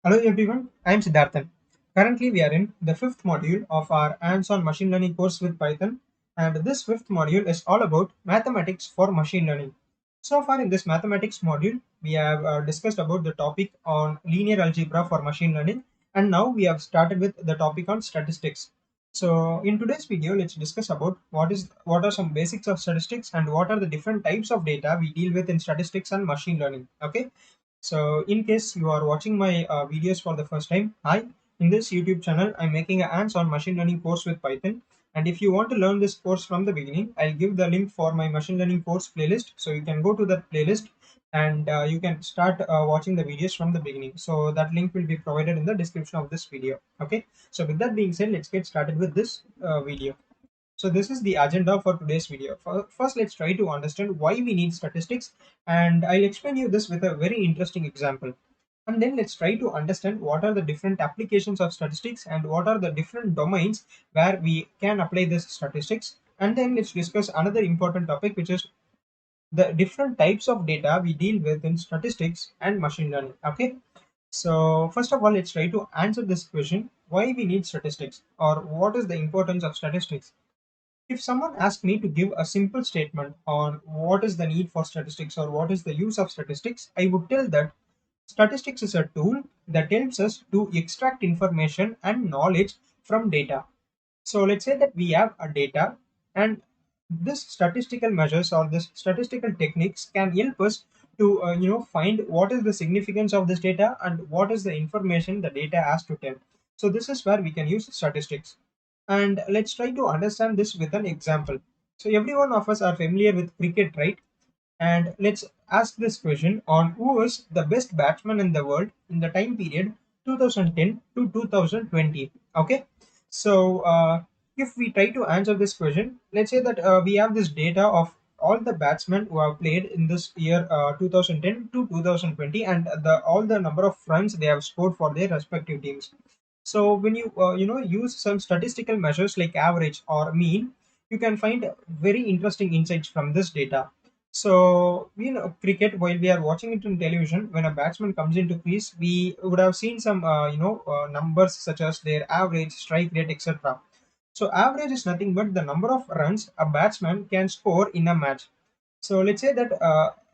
Hello everyone, I am Siddharthan. Currently, we are in the fifth module of our hands-on machine learning course with Python, and this fifth module is all about mathematics for machine learning. So far in this mathematics module, we have discussed about the topic on linear algebra for machine learning, and now we have started with the topic on statistics. So in today's video, let's discuss about what are some basics of statistics and what are the different types of data we deal with in statistics and machine learning. Okay. So in case you are watching my videos for the first time, hi, in this YouTube channel, I'm making a hands-on machine learning course with Python. And if you want to learn this course from the beginning, I'll give the link for my machine learning course playlist. So you can go to that playlist and you can start watching the videos from the beginning. So that link will be provided in the description of this video. Okay. So with that being said, let's get started with this video. So this is the agenda for today's video. First, let's try to understand why we need statistics, and I'll explain you this with a very interesting example. And then let's try to understand what are the different applications of statistics and what are the different domains where we can apply this statistics. And then let's discuss another important topic, which is the different types of data we deal with in statistics and machine learning. Okay. So first of all, let's try to answer this question: why we need statistics, or what is the importance of statistics? If someone asked me to give a simple statement on what is the need for statistics or what is the use of statistics, I would tell that statistics is a tool that helps us to extract information and knowledge from data. So let's say that we have a data, and this statistical measures or this statistical techniques can help us to find what is the significance of this data and what is the information the data has to tell. So this is where we can use statistics. And let's try to understand this with an example. So every one of us are familiar with cricket, right? And let's ask this question on who is the best batsman in the world in the time period 2010 to 2020. Okay. So if we try to answer this question, let's say that we have this data of all the batsmen who have played in this year 2010 to 2020, and the all the number of runs they have scored for their respective teams. So when you use some statistical measures like average or mean, you can find very interesting insights from this data. So cricket, while we are watching it in television, when a batsman comes into crease, we would have seen some numbers such as their average, strike rate, etc. So average is nothing but the number of runs a batsman can score in a match. So let's say that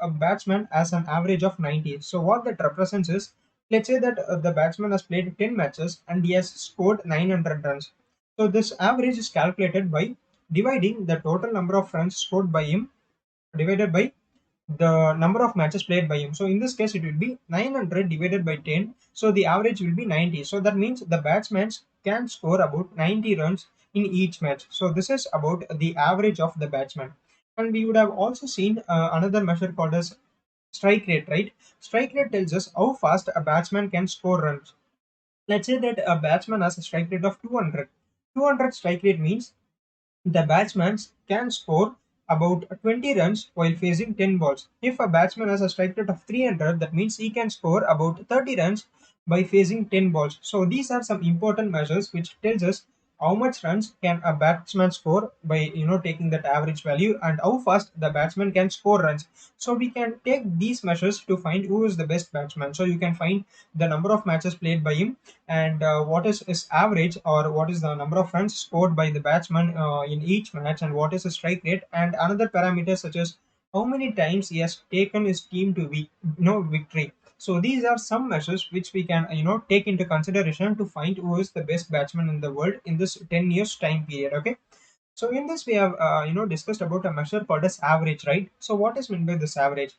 a batsman has an average of 90. So what that represents is, let's say that the batsman has played 10 matches and he has scored 900 runs. So this average is calculated by dividing the total number of runs scored by him divided by the number of matches played by him. So in this case, it will be 900 divided by 10. So the average will be 90. So that means the batsman can score about 90 runs in each match. So this is about the average of the batsman. And we would have also seen another measure called as strike rate, right? Strike rate tells us how fast a batsman can score runs. Let's say that a batsman has a strike rate of 200. 200 strike rate means the batsman can score about 20 runs while facing 10 balls. If a batsman has a strike rate of 300, that means he can score about 30 runs by facing 10 balls. So these are some important measures which tells us how much runs can a batsman score by taking that average value, and how fast the batsman can score runs. So we can take these measures to find who is the best batsman. So you can find the number of matches played by him, and what is his average, or what is the number of runs scored by the batsman in each match, and what is his strike rate, and another parameters such as how many times he has taken his team to victory. So these are some measures which we can take into consideration to find who is the best batsman in the world in this 10 years time period. Okay. So in this we have discussed about a measure called as average, right? So what is meant by this average?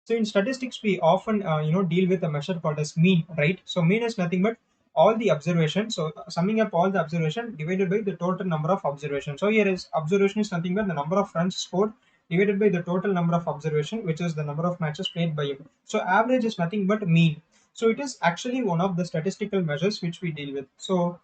So in statistics, we often deal with a measure called as mean, right? So mean is nothing but all the observation. So summing up all the observation divided by the total number of observations. So here is observation is nothing but the number of runs scored divided by the total number of observation, which is the number of matches played by him. So average is nothing but mean. So it is actually one of the statistical measures which we deal with. So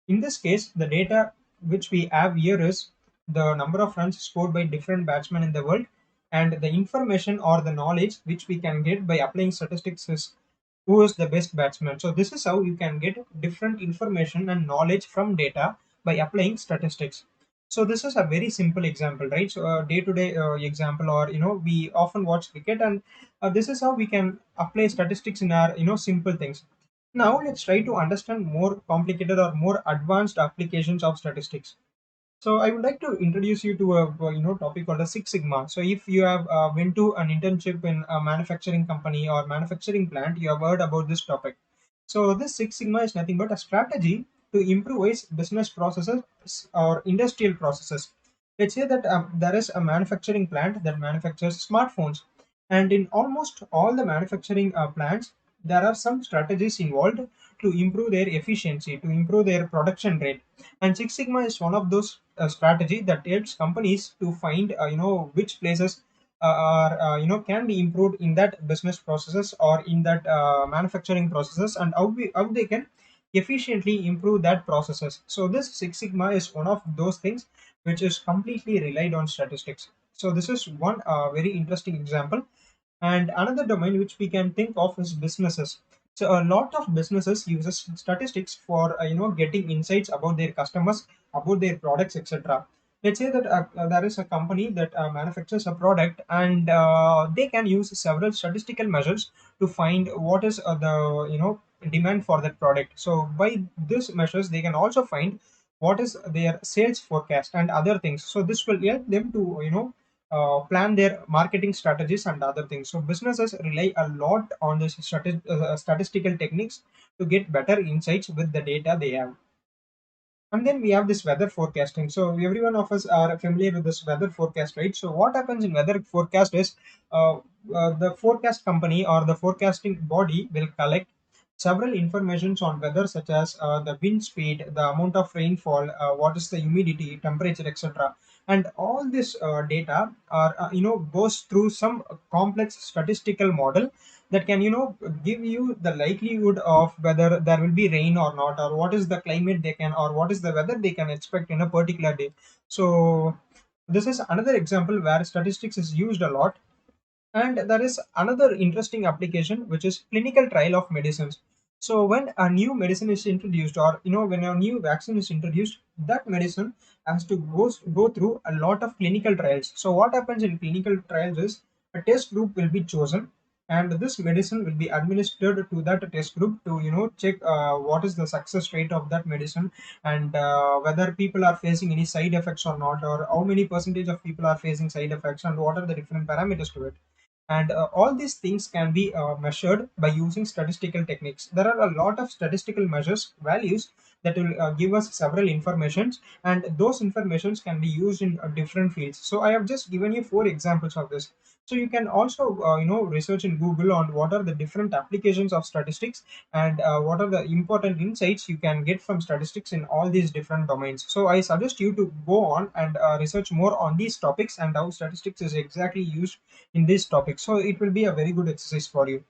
in this case, the data which we have here is the number of runs scored by different batsmen in the world, and the information or the knowledge which we can get by applying statistics is who is the best batsman. So this is how you can get different information and knowledge from data by applying statistics. So this is a very simple example, right? So a day-to-day example, or we often watch cricket, and this is how we can apply statistics in our simple things. Now let's try to understand more complicated or more advanced applications of statistics. So I would like to introduce you to a topic called a Six Sigma. So if you have been to an internship in a manufacturing company or manufacturing plant, you have heard about this topic. So this Six Sigma is nothing but a strategy to improvise business processes or industrial processes. Let's say that there is a manufacturing plant that manufactures smartphones, and in almost all the manufacturing plants, there are some strategies involved to improve their efficiency, to improve their production rate. And Six Sigma is one of those strategy that helps companies to find which places are can be improved in that business processes or in that manufacturing processes, and how they can efficiently improve that processes. So this Six Sigma is one of those things which is completely relied on statistics. So this is one very interesting example. And another domain which we can think of is businesses. So a lot of businesses uses statistics for getting insights about their customers, about their products, etc. Let's say that there is a company that manufactures a product, and they can use several statistical measures to find what is the demand for that product. So by these measures, they can also find what is their sales forecast and other things. So this will help them to plan their marketing strategies and other things. So businesses rely a lot on this statistical techniques to get better insights with the data they have. And then we have this weather forecasting. So every one of us are familiar with this weather forecast, right? So what happens in weather forecast is uh, the forecast company or the forecasting body will collect several informations on weather, such as the wind speed, the amount of rainfall, what is the humidity, temperature, etc. And all this data are goes through some complex statistical model that can give you the likelihood of whether there will be rain or not, or what is the climate they can, or what is the weather they can expect in a particular day. So this is another example where statistics is used a lot. And there is another interesting application which is clinical trial of medicines. So when a new medicine is introduced, or when a new vaccine is introduced, that medicine has to go through a lot of clinical trials. So what happens in clinical trials is a test group will be chosen, and this medicine will be administered to that test group to check what is the success rate of that medicine, and whether people are facing any side effects or not, or how many percentage of people are facing side effects, and what are the different parameters to it. And all these things can be measured by using statistical techniques. There are a lot of statistical measures values that will give us several informations, and those informations can be used in different fields. So I have just given you four examples of this. So you can also research in Google on what are the different applications of statistics, and what are the important insights you can get from statistics in all these different domains. So I suggest you to go on and research more on these topics and how statistics is exactly used in this topic. So it will be a very good exercise for you.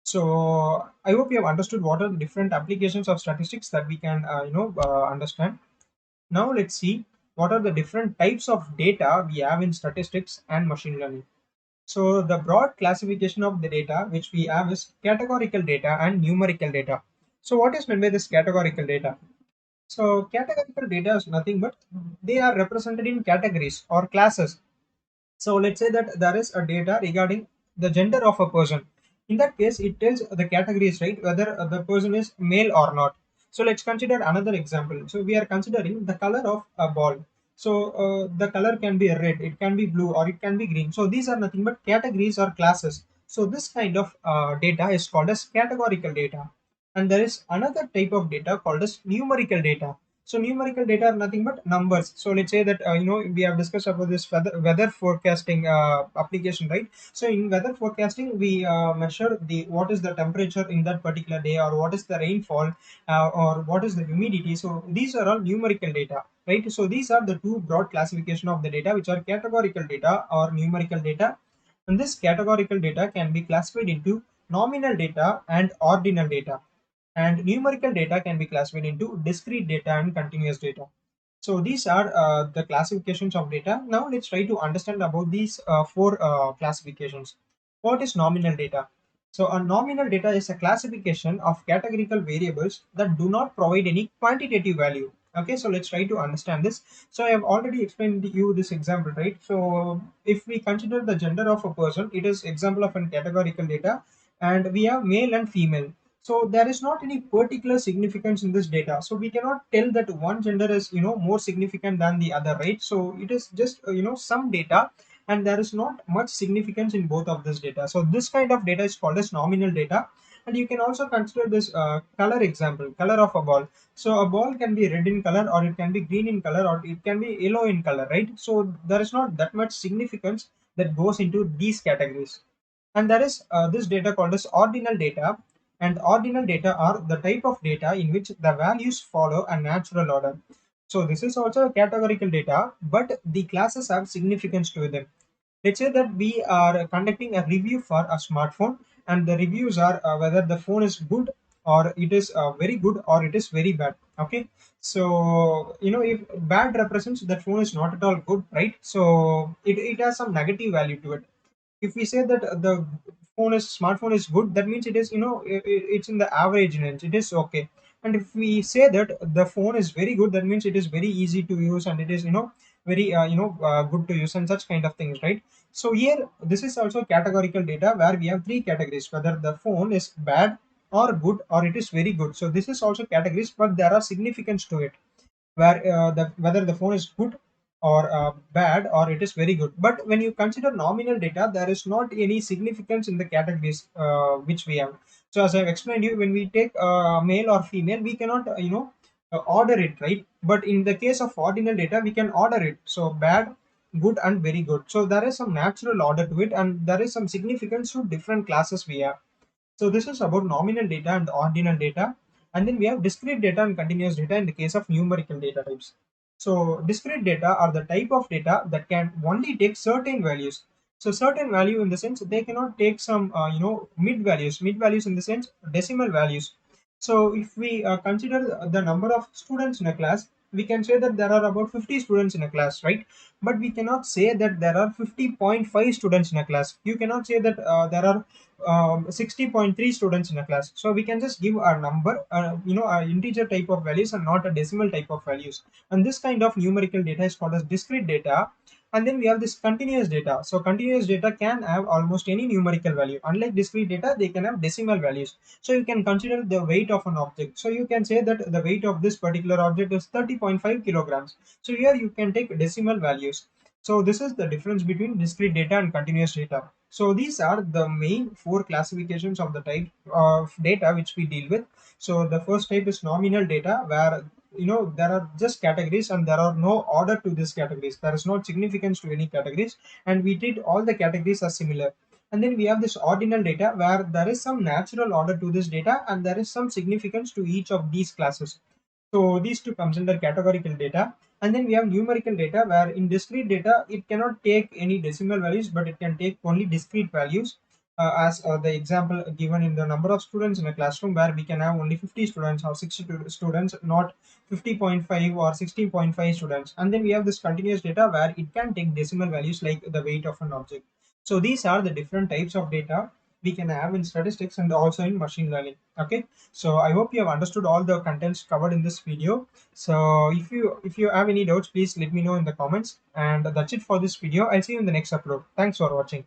So I hope you have understood what are the different applications of statistics that we can understand. Now let's see what are the different types of data we have in statistics and machine learning. So the broad classification of the data which we have is categorical data and numerical data. So what is meant by this categorical data? So categorical data is nothing but they are represented in categories or classes. So let's say that there is a data regarding the gender of a person. In that case, it tells the categories, right? Whether the person is male or not. So let's consider another example. So we are considering the color of a ball. So the color can be red, it can be blue, or it can be green. So these are nothing but categories or classes. So this kind of data is called as categorical data. And there is another type of data called as numerical data. So numerical data are nothing but numbers. So let's say that we have discussed about this weather forecasting application, right? So in weather forecasting, we measure the what is the temperature in that particular day, or what is the rainfall, or what is the humidity. So these are all numerical data, right? So these are the two broad classification of the data, which are categorical data or numerical data. And this categorical data can be classified into nominal data and ordinal data, and numerical data can be classified into discrete data and continuous data. So these are the classifications of data. Now let's try to understand about these four classifications. What is nominal data? So a nominal data is a classification of categorical variables that do not provide any quantitative value. Okay, so let's try to understand this. So I have already explained to you this example, right? So if we consider the gender of a person, it is example of a categorical data, and we have male and female. So there is not any particular significance in this data, so we cannot tell that one gender is more significant than the other, right? So it is just some data, and there is not much significance in both of this data. So this kind of data is called as nominal data. And you can also consider this color example, color of a ball. So a ball can be red in color, or it can be green in color, or it can be yellow in color, right? So there is not that much significance that goes into these categories. And there is this data called as ordinal data. And ordinal data are the type of data in which the values follow a natural order. So this is also a categorical data, but the classes have significance to them. Let's say that we are conducting a review for a smartphone, and the reviews are whether the phone is good, or it is very good, or it is very bad. Okay, so if bad represents that phone is not at all good, right? So it has some negative value to it. If we say that the smartphone is good, that means it is it's in the average range, it is okay. And if we say that the phone is very good, that means it is very easy to use, and it is very good to use, and such kind of things, right? So here this is also categorical data, where we have three categories: whether the phone is bad or good, or it is very good. So this is also categories, but there are significance to it, where whether the phone is good or bad, or it is very good. But when you consider nominal data, there is not any significance in the categories which we have. So as I've explained you, when we take male or female, we cannot order it, right? But in the case of ordinal data, we can order it. So bad, good, and very good. So there is some natural order to it, and there is some significance to different classes we have. So this is about nominal data and ordinal data. And then we have discrete data and continuous data in the case of numerical data types. So discrete data are the type of data that can only take certain values. So certain value in the sense they cannot take some mid values in the sense decimal values. So if we consider the number of students in a class, we can say that there are about 50 students in a class, right? But we cannot say that there are 50.5 students in a class. You cannot say that there are 60.3 students in a class. So we can just give a number, a integer type of values, and not a decimal type of values. And this kind of numerical data is called as discrete data. And then we have this continuous data. So continuous data can have almost any numerical value. Unlike discrete data, they can have decimal values. So you can consider the weight of an object. So you can say that the weight of this particular object is 30.5 kilograms. So here you can take decimal values. So this is the difference between discrete data and continuous data. So these are the main four classifications of the type of data which we deal with. So the first type is nominal data, where there are just categories, and there are no order to these categories. There is no significance to any categories, and we treat all the categories as similar. And then we have this ordinal data, where there is some natural order to this data, and there is some significance to each of these classes. So these two comes under categorical data. And then we have numerical data, where in discrete data it cannot take any decimal values, but it can take only discrete values, as the example given in the number of students in a classroom, where we can have only 50 students or 62 students, not 50.5 or 16.5 students. And then we have this continuous data, where it can take decimal values like the weight of an object. So these are the different types of data we can have in statistics and also in machine learning. Okay, so I hope you have understood all the contents covered in this video. So if you have any doubts, please let me know in the comments. And that's it for this video. I'll see you in the next upload. Thanks for watching.